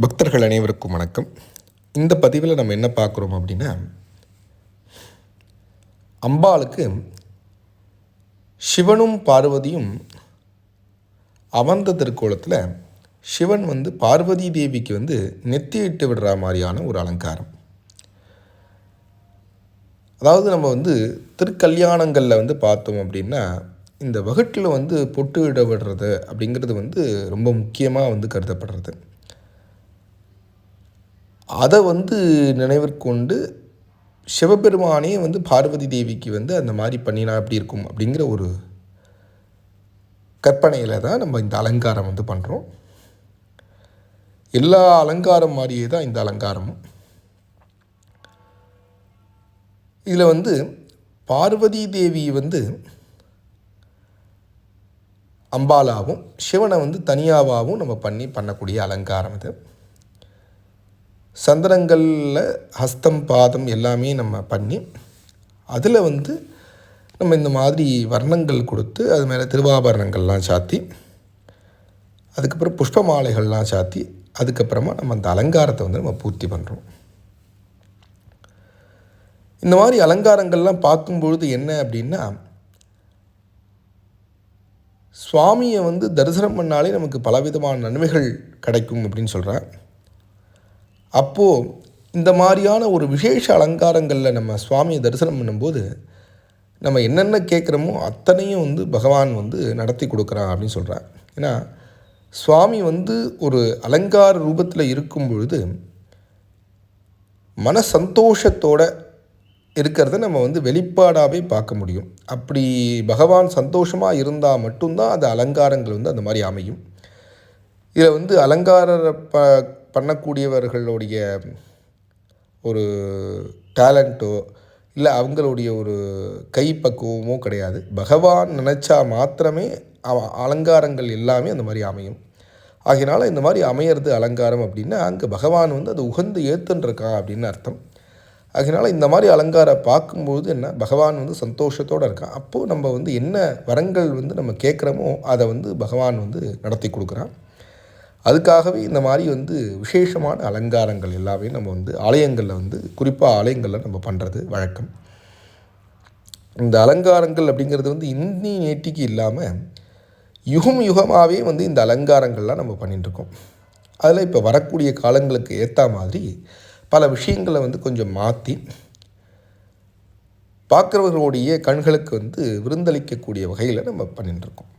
பக்தர்கள் அனைவருக்கும் வணக்கம். இந்த பதிவில் நம்ம என்ன பார்க்குறோம் அப்படின்னா, அம்பாளுக்கு சிவனும் பார்வதியும் அமர்ந்த திருக்கோலத்தில் சிவன் பார்வதி தேவிக்கு நெத்தியிட்டு விடுற மாதிரியான ஒரு அலங்காரம். அதாவது நம்ம திருக்கல்யாணங்களில் பார்த்தோம் அப்படின்னா, இந்த வகுட்டில் பொட்டு இட விடுறது அப்படிங்கிறது ரொம்ப முக்கியமாக கருதப்படுறது. அதை நினைவிற்கொண்டு சிவபெருமானே பார்வதி தேவிக்கு அந்த மாதிரி பண்ணினா எப்படி இருக்கும் அப்படிங்கிற ஒரு கற்பனையில் தான் நம்ம இந்த அலங்காரம் பண்ணுறோம். எல்லா அலங்காரம் மாதிரியே தான் இந்த அலங்காரமும். இதில் பார்வதி தேவி அம்பாலாவும் சிவனை தனியாவாகவும் நம்ம பண்ணக்கூடிய அலங்காரம் இது. சந்திரங்களில் ஹஸ்தம் பாதம் எல்லாமே நம்ம பண்ணி அதில் நம்ம இந்த மாதிரி வர்ணங்கள் கொடுத்து அது மேலே திருவாபரணங்கள்லாம் சாத்தி அதுக்கப்புறம் புஷ்ப மாலைகள்லாம் சாத்தி அதுக்கப்புறமா நம்ம அந்த அலங்காரத்தை நம்ம பூர்த்தி பண்ணுறோம். இந்த மாதிரி அலங்காரங்கள்லாம் பார்க்கும்பொழுது என்ன அப்படின்னா, சுவாமியை தரிசனம் பண்ணாலே நமக்கு பலவிதமான நன்மைகள் கிடைக்கும் அப்படின்னு சொல்கிறேன். அப்போது இந்த மாதிரியான ஒரு விசேஷ அலங்காரங்களில் நம்ம சுவாமியை தரிசனம் பண்ணும்போது நம்ம என்னென்ன கேட்குறோமோ அத்தனையும் பகவான் நடத்தி கொடுக்குறான் அப்படின்னு சொல்கிறான். ஏன்னா சுவாமி ஒரு அலங்கார ரூபத்தில் இருக்கும் பொழுது மன சந்தோஷத்தோடு இருக்கிறத நம்ம வெளிப்பாடாகவே பார்க்க முடியும். அப்படி பகவான் சந்தோஷமாக இருந்தால் மட்டும்தான் அந்த அலங்காரங்கள் அந்த மாதிரி அமையும். இதில் அலங்கார பண்ணக்கூடியவர்களுடைய ஒரு டேலண்ட்டோ இல்லை அவங்களுடைய ஒரு கைப்பக்குவமோ கிடையாது. பகவான் நினச்சா மாத்திரமே அலங்காரங்கள் எல்லாமே அந்த மாதிரி அமையும். ஆகையினால இந்த மாதிரி அமையிறது அலங்காரம் அப்படின்னா அங்கே பகவான் அது உகந்து ஏற்றுன்றிருக்கான் அப்படின்னு அர்த்தம். ஆகையினால இந்த மாதிரி அலங்காரம் பார்க்கும்போது என்ன, பகவான் சந்தோஷத்தோடு இருக்கான். அப்போது நம்ம என்ன வரங்கள் நம்ம கேட்குறோமோ அதை பகவான் நடத்தி கொடுக்குறான். அதுக்காகவே இந்த மாதிரி விசேஷமான அலங்காரங்கள் எல்லாமே நம்ம ஆலயங்களில் குறிப்பாக ஆலயங்களில் நம்ம பண்ணுறது வழக்கம். இந்த அலங்காரங்கள் அப்படிங்கிறது இன்னி நேட்டிக்கு இல்லாமல் யுகம் யுகமாகவே இந்த அலங்காரங்கள்லாம் நம்ம பண்ணிட்டுருக்கோம். அதில் இப்போ வரக்கூடிய காலங்களுக்கு ஏற்ற மாதிரி பல விஷயங்களை கொஞ்சம் மாற்றி பார்க்குறவர்களுடைய கண்களுக்கு விருந்தளிக்கக்கூடிய வகையில் நம்ம பண்ணிட்டுருக்கோம்.